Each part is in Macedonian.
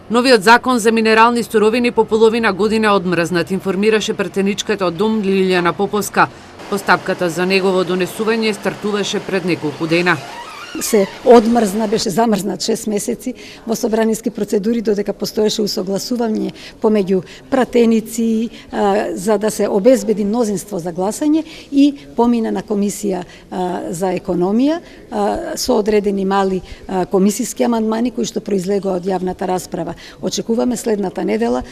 Новиот закон за минерални суровини по половина година одмрзнат, информираше претеничката од Дом Лилијана Поповска. Постапката за негово донесување стартуваше пред неколку дена. Се одмрзна, беше замрзнат 6 месеци во собраниски процедури додека постоеше усогласување помеѓу пратеници за да се обезбеди мнозинство за гласање и помина на комисија за економија со одредени мали комисиски амандмани кои што произлегоа од јавната расправа. Очекуваме следната недела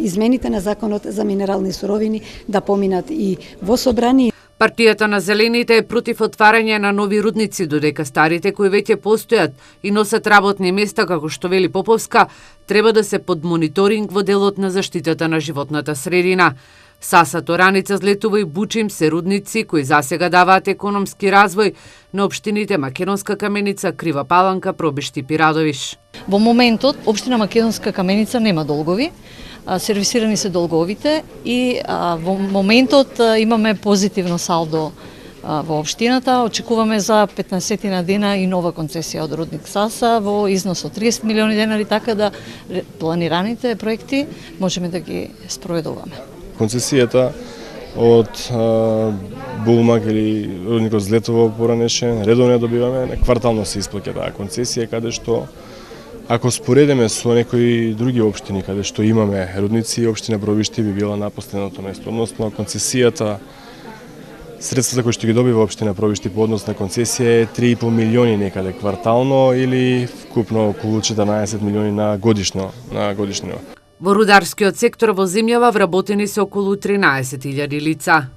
измените на законот за минерални суровини да поминат и во собрание. Партијата на Зелените е против отварање на нови рудници, додека старите кои веќе постојат и носат работни места, како што вели Поповска, треба да се под мониторинг во делот на заштитата на животната средина. Сасат, Ораница, Злетово и Бучим се рудници кои засега даваат економски развој на општините Македонска Каменица, Крива Паланка, Пробишти и Пирадовиш. Во моментот општина Македонска Каменица нема долгови, сервисирани се долговите и во моментот имаме позитивно салдо во општината. Очекуваме за 15 на дена и нова концесија од рудник Саса во износ од 30 милиони денари, така да планираните проекти можеме да ги спроведуваме. Концесијата од Булмак или рудникот Злетово поранешен, редовно ја добиваме, квартално се исплаќа таа концесија, каде што ако споредиме со некои други општини каде што имаме рудници, општина Пробишти би била на последното место. Односно, концесијата, средствата кои што ги добива општина Пробишти по однос на концесија е 3,5 милиони некаде квартално или вкупно околу 14 милиони на годишно ниво. Во рударскиот сектор во земјава вработени се околу 13.000 лица.